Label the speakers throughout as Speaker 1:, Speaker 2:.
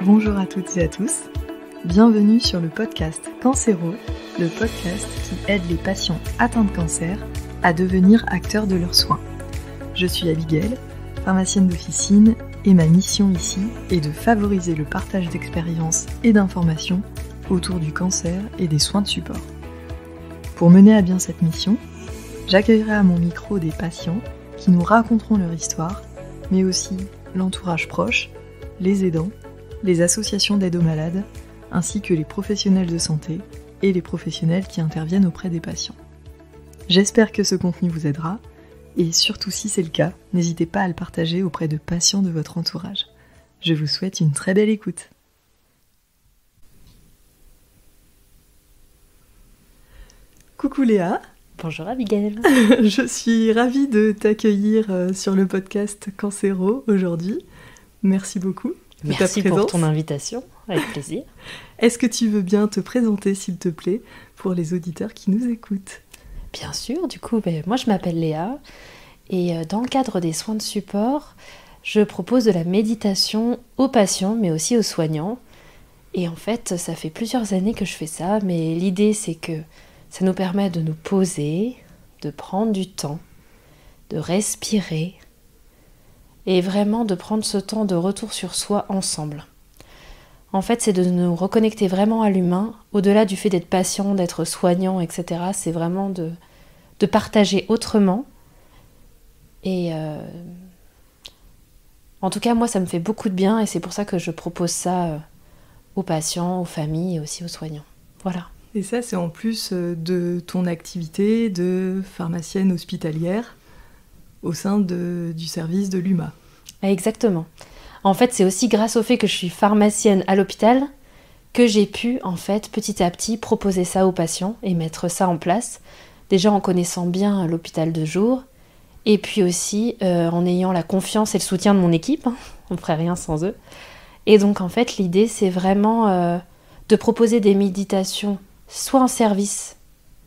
Speaker 1: Bonjour à toutes et à tous, bienvenue sur le podcast Cancéro, le podcast qui aide les patients atteints de cancer à devenir acteurs de leurs soins. Je suis Abigail, pharmacienne d'officine, et ma mission ici est de favoriser le partage d'expériences et d'informations autour du cancer et des soins de support. Pour mener à bien cette mission, j'accueillerai à mon micro des patients qui nous raconteront leur histoire, mais aussi l'entourage proche, les aidants, les associations d'aide aux malades, ainsi que les professionnels de santé et les professionnels qui interviennent auprès des patients. J'espère que ce contenu vous aidera, et surtout si c'est le cas, n'hésitez pas à le partager auprès de patients de votre entourage. Je vous souhaite une très belle écoute. Coucou Léa.
Speaker 2: Bonjour Abigail.
Speaker 1: Je suis ravie de t'accueillir sur le podcast Cancéro aujourd'hui. Merci beaucoup de ta présence.
Speaker 2: Merci pour ton invitation, avec plaisir.
Speaker 1: Est-ce que tu veux bien te présenter s'il te plaît pour les auditeurs qui nous écoutent ?
Speaker 2: Bien sûr, du coup, moi je m'appelle Léa et dans le cadre des soins de support, je propose de la méditation aux patients mais aussi aux soignants. Et en fait, ça fait plusieurs années que je fais ça, mais l'idée c'est que ça nous permet de nous poser, de prendre du temps, de respirer et vraiment de prendre ce temps de retour sur soi ensemble. En fait, c'est de nous reconnecter vraiment à l'humain, au-delà du fait d'être patient, d'être soignant, etc. C'est vraiment de partager autrement. Et en tout cas, moi, ça me fait beaucoup de bien et c'est pour ça que je propose ça aux patients, aux familles et aussi aux soignants. Voilà.
Speaker 1: Et ça, c'est en plus de ton activité de pharmacienne hospitalière au sein du service de l'UMA.
Speaker 2: Exactement. En fait, c'est aussi grâce au fait que je suis pharmacienne à l'hôpital que j'ai pu, en fait, petit à petit, proposer ça aux patients et mettre ça en place. Déjà en connaissant bien l'hôpital de jour, et puis aussi en ayant la confiance et le soutien de mon équipe. On ne ferait rien sans eux. Et donc, en fait, l'idée, c'est vraiment de proposer des méditations, soit en service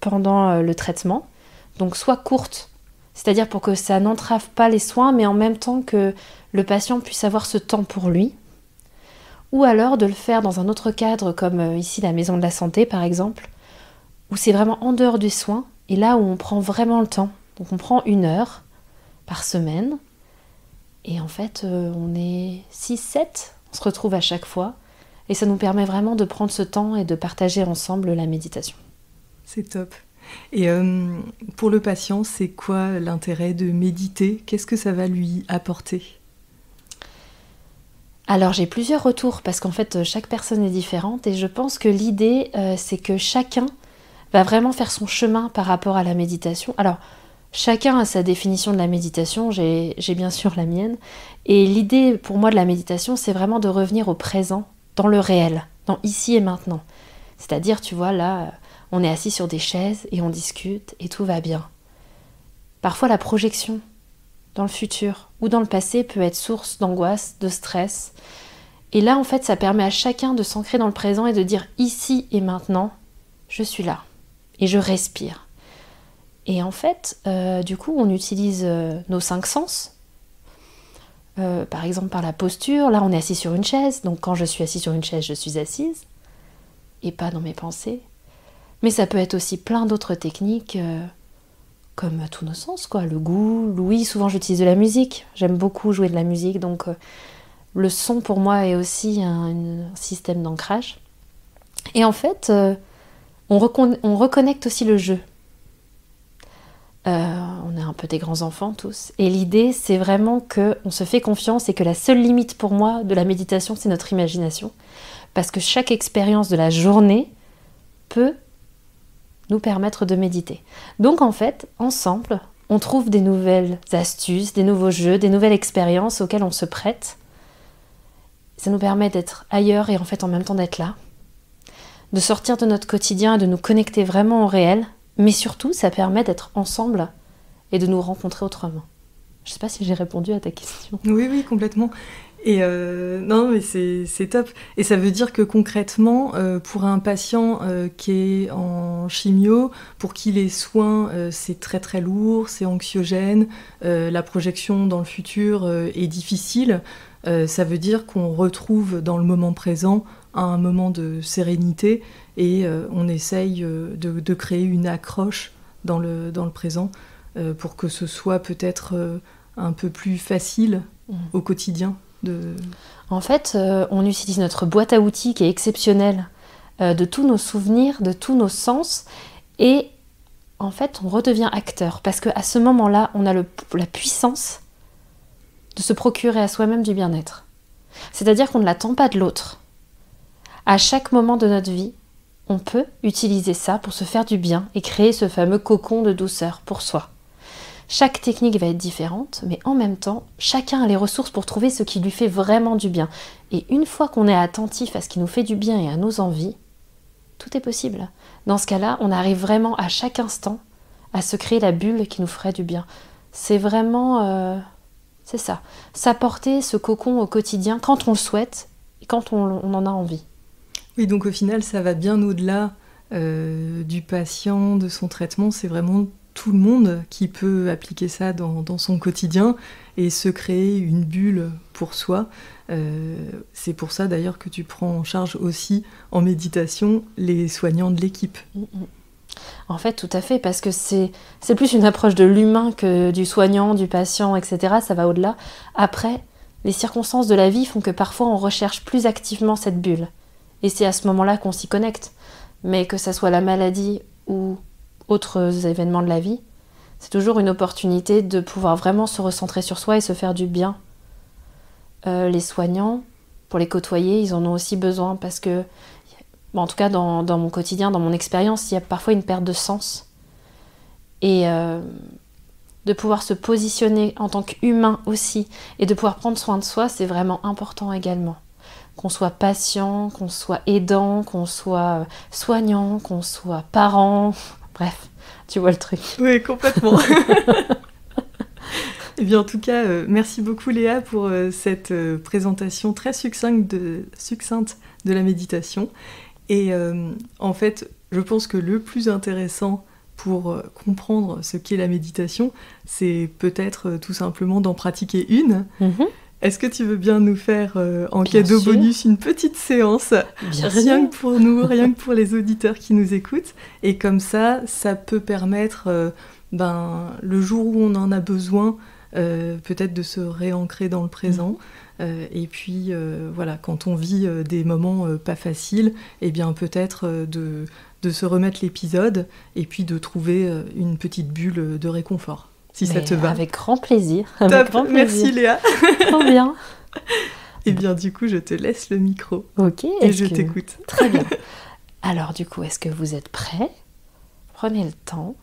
Speaker 2: pendant le traitement, donc soit courtes, c'est-à-dire pour que ça n'entrave pas les soins, mais en même temps que le patient puisse avoir ce temps pour lui, ou alors de le faire dans un autre cadre, comme ici la maison de la santé par exemple, où c'est vraiment en dehors du soin, et là où on prend vraiment le temps. Donc on prend 1 heure par semaine, et en fait on est 6-7, on se retrouve à chaque fois, et ça nous permet vraiment de prendre ce temps et de partager ensemble la méditation.
Speaker 1: C'est top. Et pour le patient, c'est quoi l'intérêt de méditer ? Qu'est-ce que ça va lui apporter ?
Speaker 2: Alors j'ai plusieurs retours parce qu'en fait chaque personne est différente et je pense que l'idée c'est que chacun va vraiment faire son chemin par rapport à la méditation. Alors chacun a sa définition de la méditation, j'ai bien sûr la mienne, et l'idée pour moi de la méditation c'est vraiment de revenir au présent, dans le réel, dans ici et maintenant. C'est-à-dire tu vois là, on est assis sur des chaises et on discute et tout va bien. Parfois la projection dans le futur ou dans le passé peut être source d'angoisse, de stress. Et là, en fait, ça permet à chacun de s'ancrer dans le présent et de dire ici et maintenant, je suis là et je respire. Et en fait, du coup, on utilise nos 5 sens. Par exemple, par la posture. Là, on est assis sur une chaise. Donc, quand je suis assis sur une chaise, je suis assise et pas dans mes pensées. Mais ça peut être aussi plein d'autres techniques comme tous nos sens, quoi. Le goût, l'ouïe, souvent j'utilise de la musique. J'aime beaucoup jouer de la musique, donc le son pour moi est aussi un système d'ancrage. Et en fait, on reconnecte aussi le jeu. On est un peu des grands enfants tous. Et l'idée, c'est vraiment qu'on se fait confiance et que la seule limite pour moi de la méditation, c'est notre imagination. Parce que chaque expérience de la journée peut nous permettre de méditer. Donc en fait, ensemble, on trouve des nouvelles astuces, des nouveaux jeux, des nouvelles expériences auxquelles on se prête. Ça nous permet d'être ailleurs et en fait en même temps d'être là. De sortir de notre quotidien et de nous connecter vraiment au réel. Mais surtout, ça permet d'être ensemble et de nous rencontrer autrement. Je ne sais pas si j'ai répondu à ta question.
Speaker 1: Oui, complètement. Et non, mais c'est top. Et ça veut dire que concrètement, pour un patient qui est en chimio, pour qui les soins, c'est très très lourd, c'est anxiogène, la projection dans le futur est difficile, ça veut dire qu'on retrouve dans le moment présent un moment de sérénité et on essaye de créer une accroche dans le présent pour que ce soit peut-être un peu plus facile au quotidien.
Speaker 2: En fait, on utilise notre boîte à outils qui est exceptionnelle de tous nos souvenirs, de tous nos sens, et en fait, on redevient acteur parce qu'à ce moment-là, on a la puissance de se procurer à soi-même du bien-être. C'est-à-dire qu'on ne l'attend pas de l'autre. À chaque moment de notre vie, on peut utiliser ça pour se faire du bien et créer ce fameux cocon de douceur pour soi. Chaque technique va être différente, mais en même temps, chacun a les ressources pour trouver ce qui lui fait vraiment du bien. Et une fois qu'on est attentif à ce qui nous fait du bien et à nos envies, tout est possible. Dans ce cas-là, on arrive vraiment à chaque instant à se créer la bulle qui nous ferait du bien. C'est vraiment... c'est ça. S'apporter ce cocon au quotidien quand on le souhaite et quand on en a envie.
Speaker 1: Oui, donc au final, ça va bien au-delà du patient, de son traitement. C'est vraiment tout le monde qui peut appliquer ça dans son quotidien et se créer une bulle pour soi. C'est pour ça d'ailleurs que tu prends en charge aussi en méditation les soignants de l'équipe.
Speaker 2: En fait, tout à fait, parce que c'est plus une approche de l'humain que du soignant, du patient, etc. Ça va au-delà. Après, les circonstances de la vie font que parfois on recherche plus activement cette bulle. Et c'est à ce moment-là qu'on s'y connecte. Mais que ça soit la maladie ou autres événements de la vie, c'est toujours une opportunité de pouvoir vraiment se recentrer sur soi et se faire du bien. Les soignants, pour les côtoyer, ils en ont aussi besoin parce que, en tout cas dans mon quotidien, dans mon expérience, il y a parfois une perte de sens. Et de pouvoir se positionner en tant qu'humain aussi et de pouvoir prendre soin de soi, c'est vraiment important également. Qu'on soit patient, qu'on soit aidant, qu'on soit soignant, qu'on soit parent, bref, tu vois le truc.
Speaker 1: Oui, complètement. Eh bien, en tout cas, merci beaucoup Léa pour cette présentation très succincte de la méditation. Et en fait, je pense que le plus intéressant pour comprendre ce qu'est la méditation, c'est peut-être tout simplement d'en pratiquer une. Est-ce que tu veux bien nous faire en cadeau bonus une petite séance, rien que pour nous, rien que pour les auditeurs qui nous écoutent, et comme ça peut permettre, le jour où on en a besoin, peut-être de se réancrer dans le présent, et puis voilà, quand on vit des moments pas faciles, et bien peut-être de se remettre l'épisode, et puis de trouver une petite bulle de réconfort. Si ça te va.
Speaker 2: Avec grand plaisir.
Speaker 1: Top, merci Léa.
Speaker 2: Trop bien.
Speaker 1: Et bien du coup, je te laisse le micro.
Speaker 2: Ok.
Speaker 1: Et je t'écoute.
Speaker 2: Très bien. Alors du coup, est-ce que vous êtes prêts ? Prenez le temps.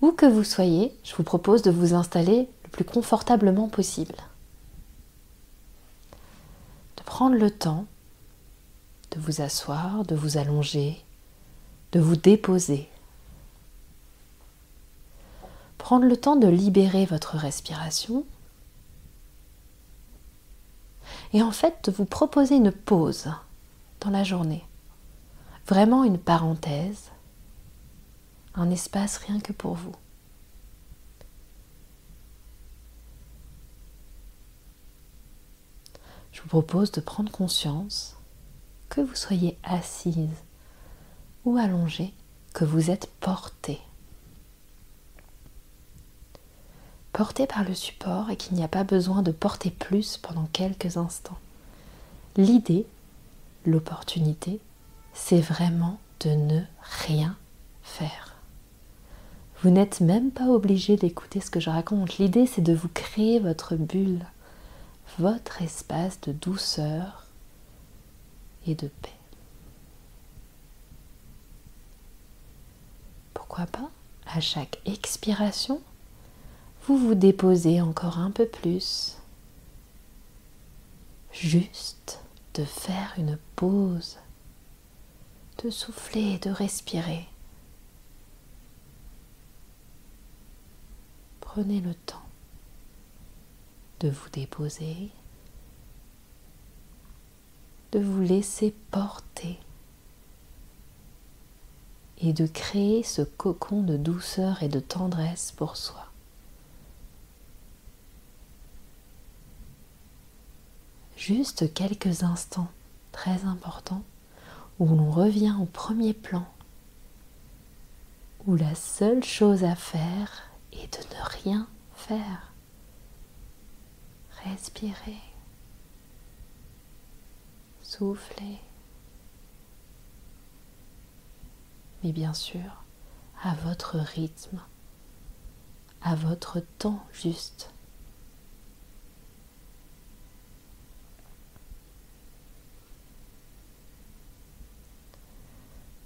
Speaker 2: Où que vous soyez, je vous propose de vous installer le plus confortablement possible. De prendre le temps de vous asseoir, de vous allonger, de vous déposer. Prendre le temps de libérer votre respiration et en fait de vous proposer une pause dans la journée. Vraiment une parenthèse, un espace rien que pour vous. Je vous propose de prendre conscience que vous soyez assise ou allongée, que vous êtes portée. Porté par le support et qu'il n'y a pas besoin de porter plus pendant quelques instants. L'idée, l'opportunité, c'est vraiment de ne rien faire. Vous n'êtes même pas obligé d'écouter ce que je raconte. L'idée, c'est de vous créer votre bulle, votre espace de douceur et de paix. Pourquoi pas, à chaque expiration, vous vous déposez encore un peu plus, juste de faire une pause, de souffler, de respirer. Prenez le temps de vous déposer, de vous laisser porter et de créer ce cocon de douceur et de tendresse pour soi. juste quelques instants très importants où l'on revient au premier plan, où la seule chose à faire est de ne rien faire. Respirez, soufflez, mais bien sûr à votre rythme, à votre temps juste.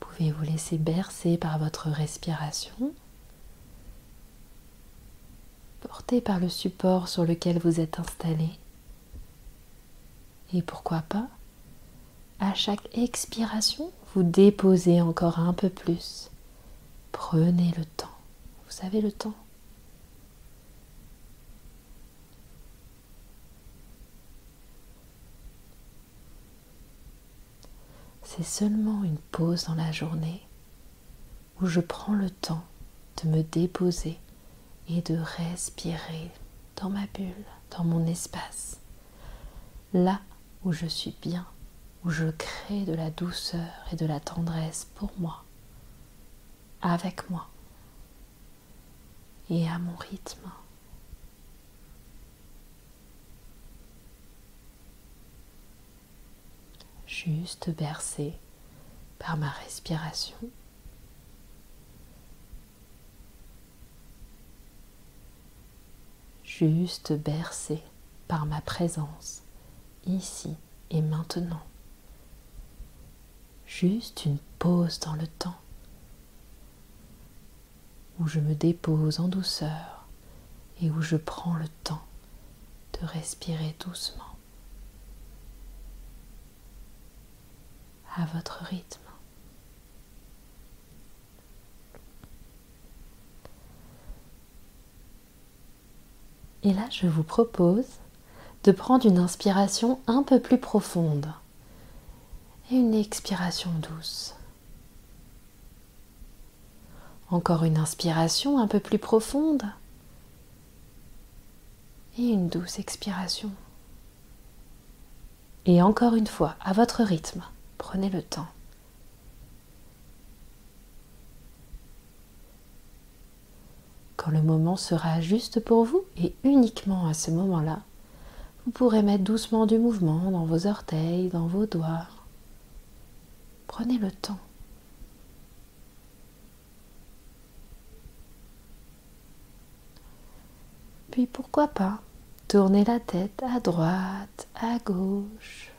Speaker 2: Vous pouvez vous laisser bercer par votre respiration, porté par le support sur lequel vous êtes installé. Et pourquoi pas, à chaque expiration, vous déposez encore un peu plus. Prenez le temps. Vous avez le temps. C'est seulement une pause dans la journée où je prends le temps de me déposer et de respirer dans ma bulle, dans mon espace, là où je suis bien, où je crée de la douceur et de la tendresse pour moi, avec moi et à mon rythme. Juste bercé par ma respiration. Juste bercé par ma présence, ici et maintenant. Juste une pause dans le temps, où je me dépose en douceur et où je prends le temps de respirer doucement, à votre rythme. Et là, je vous propose de prendre une inspiration un peu plus profonde et une expiration douce. Encore une inspiration un peu plus profonde et une douce expiration. Et encore une fois, à votre rythme, prenez le temps. Quand le moment sera juste pour vous, et uniquement à ce moment-là, vous pourrez mettre doucement du mouvement dans vos orteils, dans vos doigts. Prenez le temps. Puis pourquoi pas tourner la tête à droite, à gauche.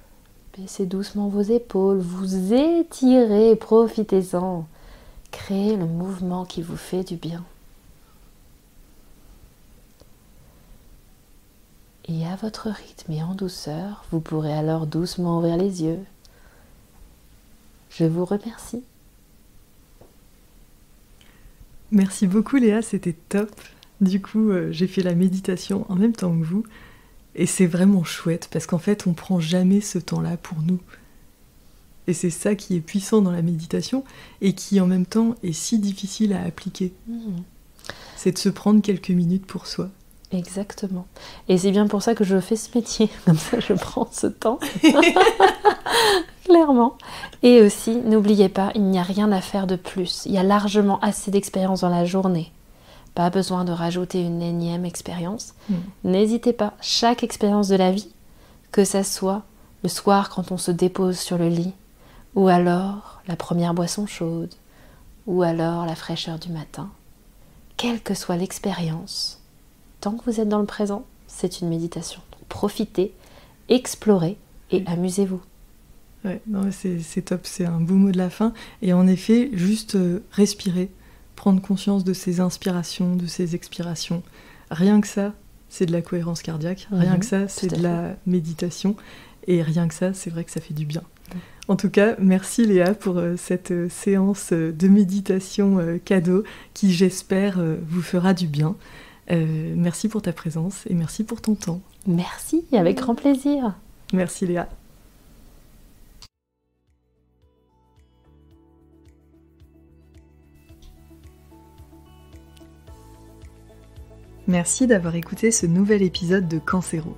Speaker 2: Baissez doucement vos épaules, vous étirez, profitez-en. Créez le mouvement qui vous fait du bien. Et à votre rythme et en douceur, vous pourrez alors doucement ouvrir les yeux. Je vous remercie.
Speaker 1: Merci beaucoup Léa, c'était top. Du coup, j'ai fait la méditation en même temps que vous. Et c'est vraiment chouette parce qu'en fait, on prend jamais ce temps-là pour nous. Et c'est ça qui est puissant dans la méditation et qui en même temps est si difficile à appliquer. C'est de se prendre quelques minutes pour soi.
Speaker 2: Exactement. Et c'est bien pour ça que je fais ce métier. Comme ça, je prends ce temps. Clairement. Et aussi, n'oubliez pas, il n'y a rien à faire de plus. Il y a largement assez d'expérience dans la journée. Pas besoin de rajouter une énième expérience. N'hésitez pas, chaque expérience de la vie, que ça soit le soir quand on se dépose sur le lit, ou alors la première boisson chaude, ou alors la fraîcheur du matin, quelle que soit l'expérience, tant que vous êtes dans le présent, c'est une méditation. Donc, profitez, explorez et amusez-vous.
Speaker 1: Ouais, non, c'est top, c'est un beau mot de la fin. Et en effet, juste respirer, prendre conscience de ses inspirations, de ses expirations. Rien que ça, c'est de la cohérence cardiaque. Rien que ça, c'est de la méditation. Et rien que ça, c'est vrai que ça fait du bien. En tout cas, merci Léa pour cette séance de méditation cadeau qui, j'espère, vous fera du bien. Merci pour ta présence et merci pour ton temps.
Speaker 2: Merci, avec grand plaisir.
Speaker 1: Merci Léa. Merci d'avoir écouté ce nouvel épisode de Cancéro.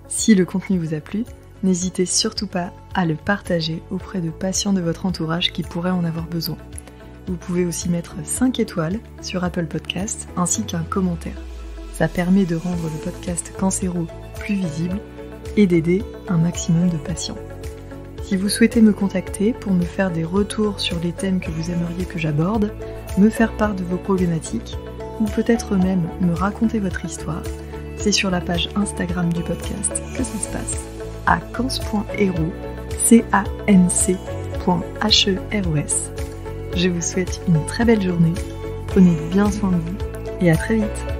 Speaker 1: Si le contenu vous a plu, n'hésitez surtout pas à le partager auprès de patients de votre entourage qui pourraient en avoir besoin. Vous pouvez aussi mettre 5 étoiles sur Apple Podcasts ainsi qu'un commentaire. Ça permet de rendre le podcast Cancéro plus visible et d'aider un maximum de patients. Si vous souhaitez me contacter pour me faire des retours sur les thèmes que vous aimeriez que j'aborde, me faire part de vos problématiques, ou peut-être même me raconter votre histoire, c'est sur la page Instagram du podcast que ça se passe, à cans.hero, canc.heros. Je vous souhaite une très belle journée, prenez bien soin de vous et à très vite.